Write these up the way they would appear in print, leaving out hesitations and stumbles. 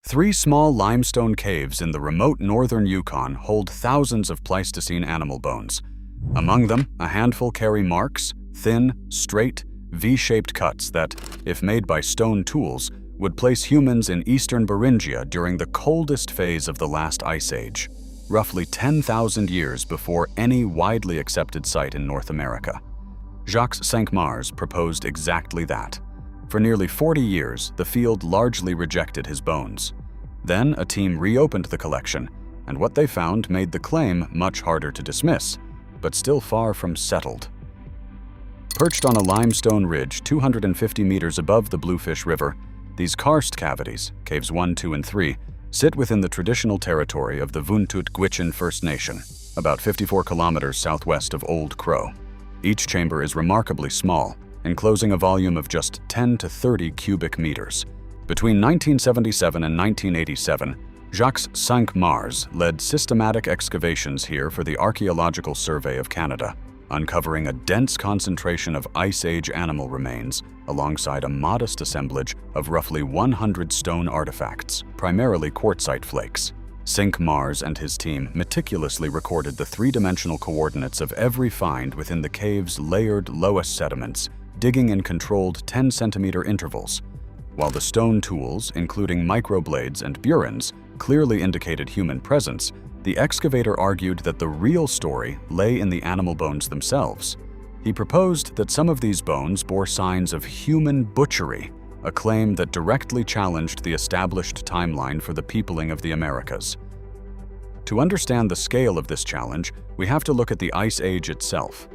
Three small limestone caves in the remote northern Yukon hold thousands of Pleistocene animal bones. Among them, a handful carry marks, thin, straight, V-shaped cuts that, if made by stone tools, would place humans in eastern Beringia during the coldest phase of the last ice age, roughly 10,000 years before any widely accepted site in North America. Jacques Cinq-Mars proposed exactly that. For nearly 40 years, the field largely rejected his bones. Then a team reopened the collection, and what they found made the claim much harder to dismiss, but still far from settled. Perched on a limestone ridge 250 meters above the Bluefish River, these karst cavities, Caves 1, 2, and 3, sit within the traditional territory of the Vuntut Gwich'in First Nation, about 54 kilometers southwest of Old Crow. Each chamber is remarkably small, enclosing a volume of just 10 to 30 cubic meters. Between 1977 and 1987, Jacques Cinq-Mars led systematic excavations here for the Archaeological Survey of Canada, uncovering a dense concentration of Ice Age animal remains alongside a modest assemblage of roughly 100 stone artifacts, primarily quartzite flakes. Cinq-Mars and his team meticulously recorded the three-dimensional coordinates of every find within the cave's layered loess sediments, digging in controlled 10-centimeter intervals. While the stone tools, including microblades and burins, clearly indicated human presence, the excavator argued that the real story lay in the animal bones themselves. He proposed that some of these bones bore signs of human butchery, a claim that directly challenged the established timeline for the peopling of the Americas. To understand the scale of this challenge, we have to look at the Ice Age itself.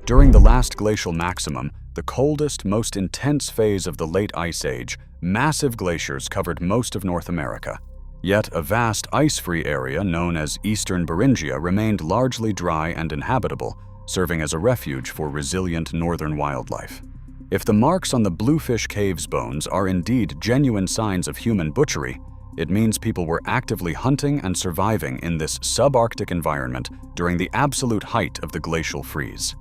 During the last glacial maximum, the coldest, most intense phase of the late Ice Age, massive glaciers covered most of North America. Yet a vast ice-free area known as Eastern Beringia remained largely dry and inhabitable, serving as a refuge for resilient northern wildlife. If the marks on the Bluefish Caves bones are indeed genuine signs of human butchery, it means people were actively hunting and surviving in this subarctic environment during the absolute height of the glacial freeze.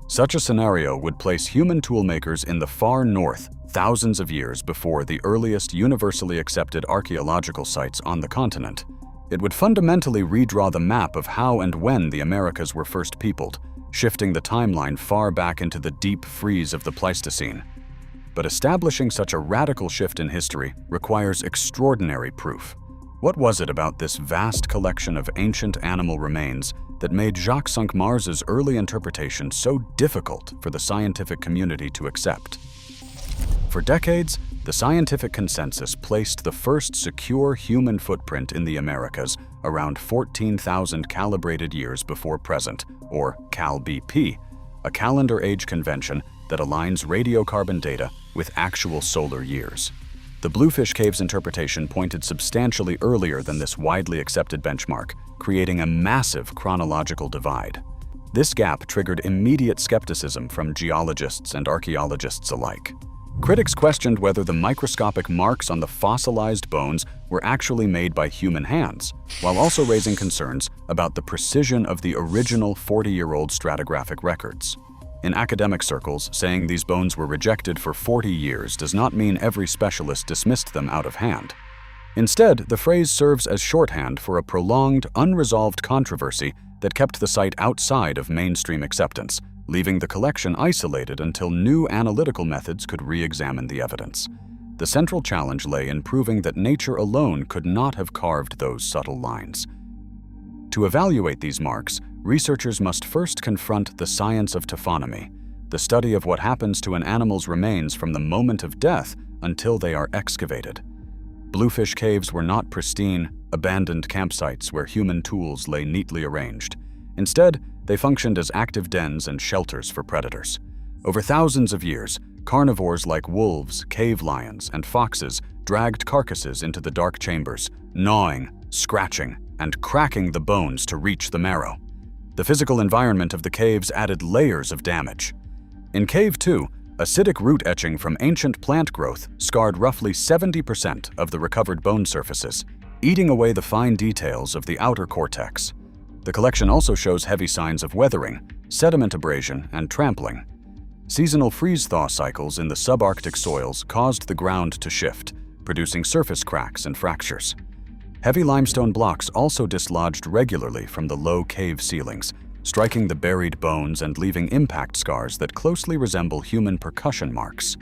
Such a scenario would place human toolmakers in the far north thousands of years before the earliest universally accepted archaeological sites on the continent. It would fundamentally redraw the map of how and when the Americas were first peopled, shifting the timeline far back into the deep freeze of the Pleistocene. But establishing such a radical shift in history requires extraordinary proof. What was it about this vast collection of ancient animal remains that made Jacques Cinq-Mars's early interpretation so difficult for the scientific community to accept? For decades, the scientific consensus placed the first secure human footprint in the Americas around 14,000 calibrated years before present, or Cal-BP, a calendar age convention that aligns radiocarbon data with actual solar years. The Bluefish Caves interpretation pointed substantially earlier than this widely accepted benchmark, creating a massive chronological divide. This gap triggered immediate skepticism from geologists and archaeologists alike. Critics questioned whether the microscopic marks on the fossilized bones were actually made by human hands, while also raising concerns about the precision of the original 40-year-old stratigraphic records. In academic circles, saying these bones were rejected for 40 years does not mean every specialist dismissed them out of hand. Instead, the phrase serves as shorthand for a prolonged, unresolved controversy that kept the site outside of mainstream acceptance, leaving the collection isolated until new analytical methods could re-examine the evidence. The central challenge lay in proving that nature alone could not have carved those subtle lines. To evaluate these marks, researchers must first confront the science of taphonomy, the study of what happens to an animal's remains from the moment of death until they are excavated. Bluefish Caves were not pristine, abandoned campsites where human tools lay neatly arranged. Instead, they functioned as active dens and shelters for predators. Over thousands of years, carnivores like wolves, cave lions, and foxes dragged carcasses into the dark chambers, gnawing, scratching, and cracking the bones to reach the marrow. The physical environment of the caves added layers of damage. In Cave 2, acidic root etching from ancient plant growth scarred roughly 70% of the recovered bone surfaces, eating away the fine details of the outer cortex. The collection also shows heavy signs of weathering, sediment abrasion, and trampling. Seasonal freeze-thaw cycles in the subarctic soils caused the ground to shift, producing surface cracks and fractures. Heavy limestone blocks also dislodged regularly from the low cave ceilings, striking the buried bones and leaving impact scars that closely resemble human percussion marks.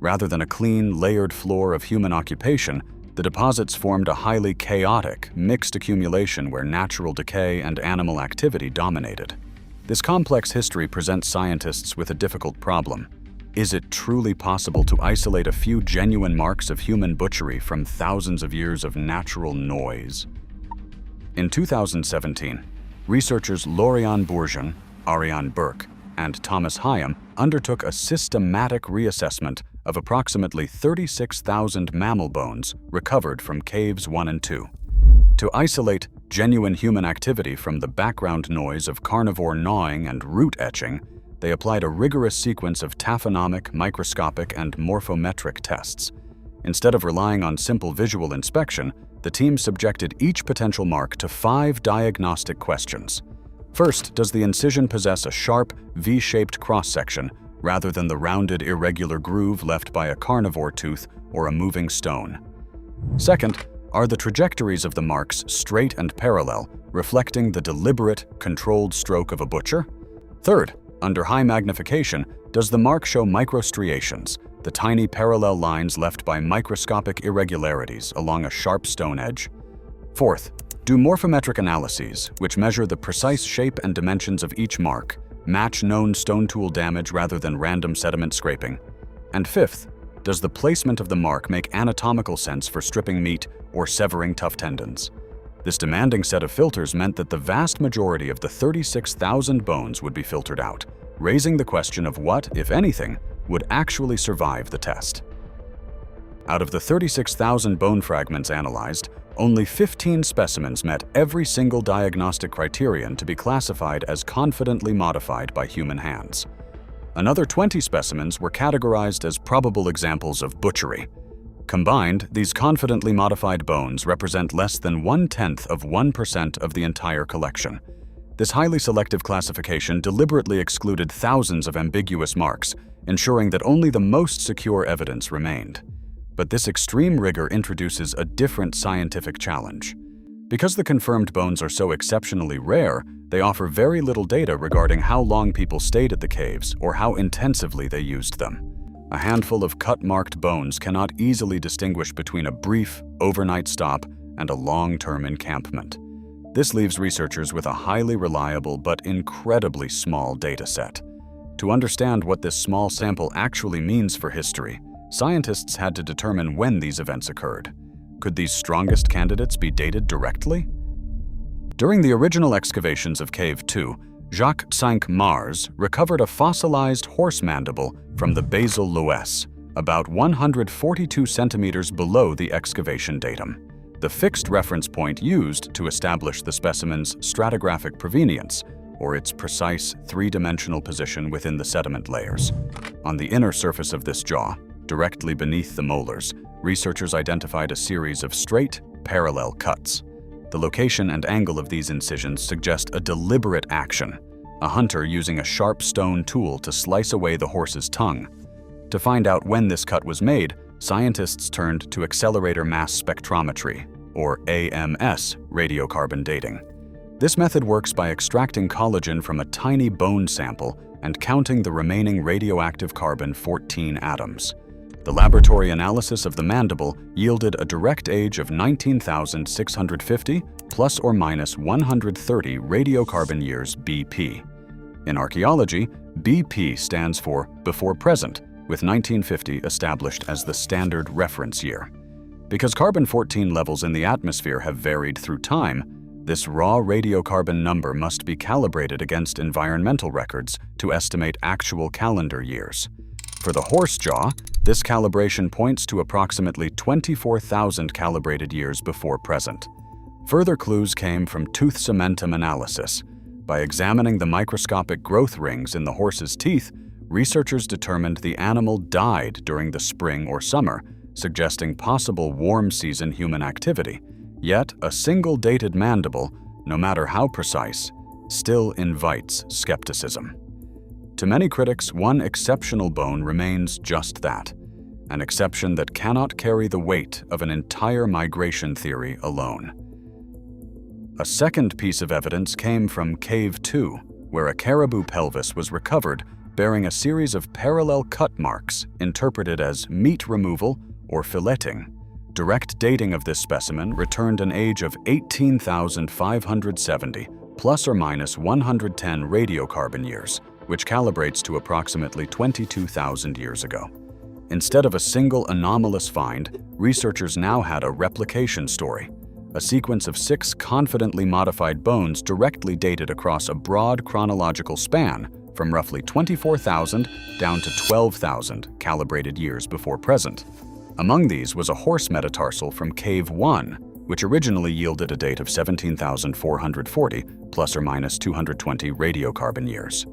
Rather than a clean, layered floor of human occupation, the deposits formed a highly chaotic, mixed accumulation where natural decay and animal activity dominated. This complex history presents scientists with a difficult problem. Is it truly possible to isolate a few genuine marks of human butchery from thousands of years of natural noise? In 2017, researchers Lauriane Bourgeon, Ariane Burke, and Thomas Hyam undertook a systematic reassessment of approximately 36,000 mammal bones recovered from Caves 1 and 2. To isolate genuine human activity from the background noise of carnivore gnawing and root etching, they applied a rigorous sequence of taphonomic, microscopic, and morphometric tests. Instead of relying on simple visual inspection, the team subjected each potential mark to 5 diagnostic questions. First, does the incision possess a sharp, V-shaped cross-section rather than the rounded, irregular groove left by a carnivore tooth or a moving stone? Second, are the trajectories of the marks straight and parallel, reflecting the deliberate, controlled stroke of a butcher? Third, under high magnification, does the mark show microstriations, the tiny parallel lines left by microscopic irregularities along a sharp stone edge? Fourth, do morphometric analyses, which measure the precise shape and dimensions of each mark, match known stone tool damage rather than random sediment scraping? And fifth, does the placement of the mark make anatomical sense for stripping meat or severing tough tendons? This demanding set of filters meant that the vast majority of the 36,000 bones would be filtered out, raising the question of what, if anything, would actually survive the test. Out of the 36,000 bone fragments analyzed, only 15 specimens met every single diagnostic criterion to be classified as confidently modified by human hands. Another 20 specimens were categorized as probable examples of butchery. Combined, these confidently modified bones represent less than 0.1% of the entire collection. This highly selective classification deliberately excluded thousands of ambiguous marks, ensuring that only the most secure evidence remained. But this extreme rigor introduces a different scientific challenge. Because the confirmed bones are so exceptionally rare, they offer very little data regarding how long people stayed at the caves or how intensively they used them. A handful of cut-marked bones cannot easily distinguish between a brief, overnight stop and a long-term encampment. This leaves researchers with a highly reliable but incredibly small data set. To understand what this small sample actually means for history, scientists had to determine when these events occurred. Could these strongest candidates be dated directly? During the original excavations of Cave 2, Jacques Cinq-Mars recovered a fossilized horse mandible from the basal loess, about 142 centimeters below the excavation datum, the fixed reference point used to establish the specimen's stratigraphic provenience, or its precise three-dimensional position within the sediment layers. On the inner surface of this jaw, directly beneath the molars, researchers identified a series of straight, parallel cuts. The location and angle of these incisions suggest a deliberate action, a hunter using a sharp stone tool to slice away the horse's tongue. To find out when this cut was made, scientists turned to accelerator mass spectrometry, or AMS, radiocarbon dating. This method works by extracting collagen from a tiny bone sample and counting the remaining radioactive carbon-14 atoms. The laboratory analysis of the mandible yielded a direct age of 19,650 plus or minus 130 radiocarbon years BP. In archaeology, BP stands for before present, with 1950 established as the standard reference year. Because carbon-14 levels in the atmosphere have varied through time, this raw radiocarbon number must be calibrated against environmental records to estimate actual calendar years. For the horse jaw, this calibration points to approximately 24,000 calibrated years before present. Further clues came from tooth cementum analysis. By examining the microscopic growth rings in the horse's teeth, researchers determined the animal died during the spring or summer, suggesting possible warm season human activity. Yet, a single dated mandible, no matter how precise, still invites skepticism. To many critics, one exceptional bone remains just that, an exception that cannot carry the weight of an entire migration theory alone. A second piece of evidence came from Cave 2, where a caribou pelvis was recovered bearing a series of parallel cut marks interpreted as meat removal or filleting. Direct dating of this specimen returned an age of 18,570 plus or minus 110 radiocarbon years, which calibrates to approximately 22,000 years ago. Instead of a single anomalous find, researchers now had a replication story, a sequence of 6 confidently modified bones directly dated across a broad chronological span from roughly 24,000 down to 12,000 calibrated years before present. Among these was a horse metatarsal from Cave 1, which originally yielded a date of 17,440 plus or minus 220 radiocarbon years.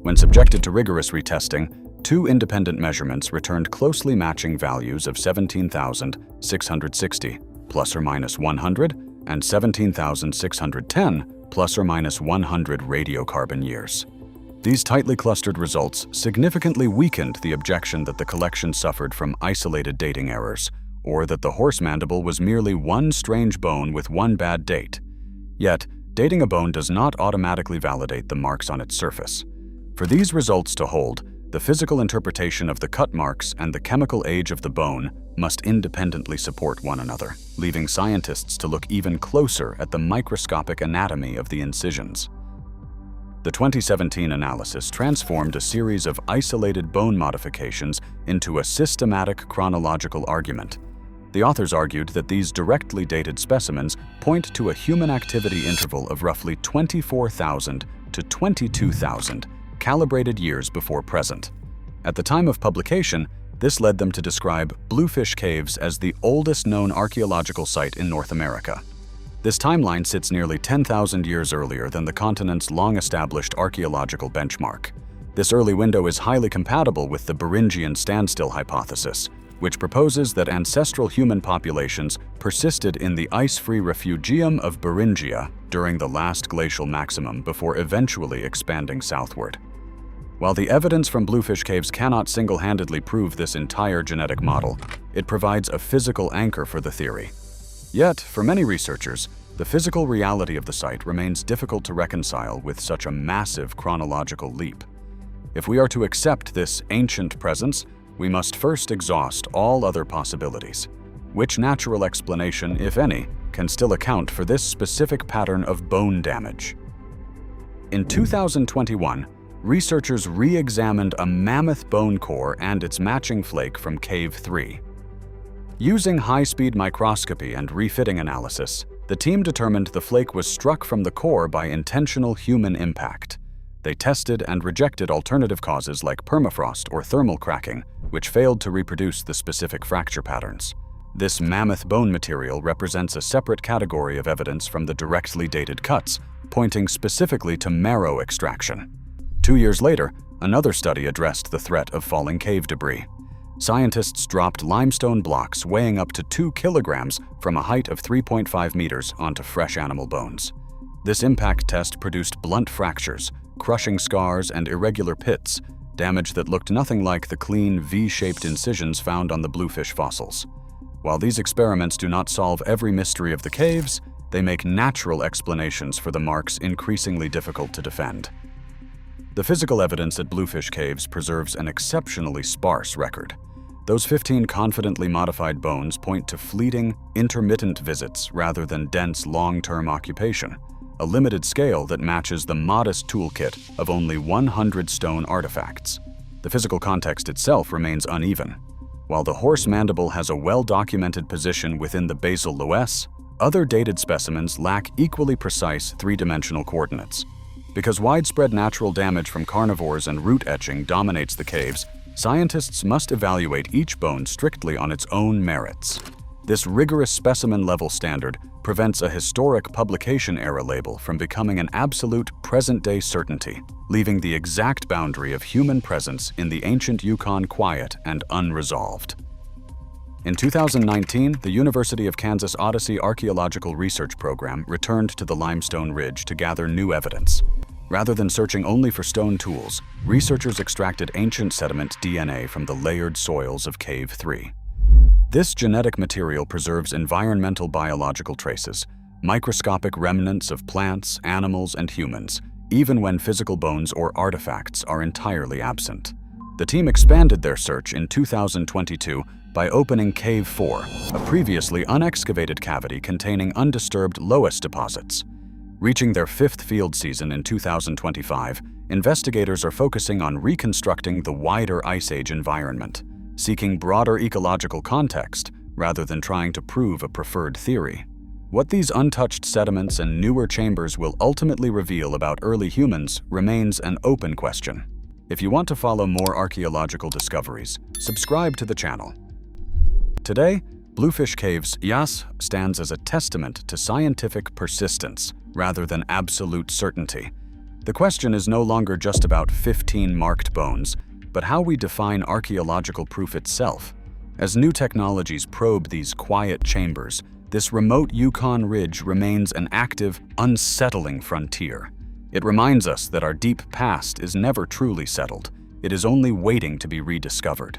When subjected to rigorous retesting, 2 independent measurements returned closely matching values of 17,660 plus or minus 100 and 17,610 plus or minus 100 radiocarbon years. These tightly clustered results significantly weakened the objection that the collection suffered from isolated dating errors, or that the horse mandible was merely one strange bone with one bad date. Yet, dating a bone does not automatically validate the marks on its surface. For these results to hold, the physical interpretation of the cut marks and the chemical age of the bone must independently support one another, leaving scientists to look even closer at the microscopic anatomy of the incisions. The 2017 analysis transformed a series of isolated bone modifications into a systematic chronological argument. The authors argued that these directly dated specimens point to a human activity interval of roughly 24,000 to 22,000 calibrated years before present. At the time of publication, this led them to describe Bluefish Caves as the oldest known archaeological site in North America. This timeline sits nearly 10,000 years earlier than the continent's long-established archaeological benchmark. This early window is highly compatible with the Beringian standstill hypothesis, which proposes that ancestral human populations persisted in the ice-free refugium of Beringia during the last glacial maximum before eventually expanding southward. While the evidence from Bluefish Caves cannot single-handedly prove this entire genetic model, it provides a physical anchor for the theory. Yet, for many researchers, the physical reality of the site remains difficult to reconcile with such a massive chronological leap. If we are to accept this ancient presence, we must first exhaust all other possibilities. Which natural explanation, if any, can still account for this specific pattern of bone damage? In 2021, researchers re-examined a mammoth bone core and its matching flake from Cave 3. Using high-speed microscopy and refitting analysis, the team determined the flake was struck from the core by intentional human impact. They tested and rejected alternative causes like permafrost or thermal cracking, which failed to reproduce the specific fracture patterns. This mammoth bone material represents a separate category of evidence from the directly dated cuts, pointing specifically to marrow extraction. 2 years later, another study addressed the threat of falling cave debris. Scientists dropped limestone blocks weighing up to 2 kilograms from a height of 3.5 meters onto fresh animal bones. This impact test produced blunt fractures, crushing scars, and irregular pits, damage that looked nothing like the clean V-shaped incisions found on the bluefish fossils. While these experiments do not solve every mystery of the caves, they make natural explanations for the marks increasingly difficult to defend. The physical evidence at Bluefish Caves preserves an exceptionally sparse record. Those 15 confidently modified bones point to fleeting, intermittent visits rather than dense, long-term occupation, a limited scale that matches the modest toolkit of only 100 stone artifacts. The physical context itself remains uneven. While the horse mandible has a well-documented position within the basal loess, other dated specimens lack equally precise three-dimensional coordinates. Because widespread natural damage from carnivores and root etching dominates the caves, scientists must evaluate each bone strictly on its own merits. This rigorous specimen-level standard prevents a historic publication era label from becoming an absolute present-day certainty, leaving the exact boundary of human presence in the ancient Yukon quiet and unresolved. In 2019, the University of Kansas Odyssey Archaeological Research Program returned to the Limestone Ridge to gather new evidence. Rather than searching only for stone tools, researchers extracted ancient sediment DNA from the layered soils of Cave 3. This genetic material preserves environmental biological traces, microscopic remnants of plants, animals, and humans, even when physical bones or artifacts are entirely absent. The team expanded their search in 2022 by opening Cave 4, a previously unexcavated cavity containing undisturbed loess deposits. Reaching their 5th field season in 2025, investigators are focusing on reconstructing the wider Ice Age environment, seeking broader ecological context rather than trying to prove a preferred theory. What these untouched sediments and newer chambers will ultimately reveal about early humans remains an open question. If you want to follow more archaeological discoveries, subscribe to the channel. Today, Bluefish Caves Yas stands as a testament to scientific persistence rather than absolute certainty. The question is no longer just about 15 marked bones, but how we define archaeological proof itself. As new technologies probe these quiet chambers, this remote Yukon ridge remains an active, unsettling frontier. It reminds us that our deep past is never truly settled. It is only waiting to be rediscovered.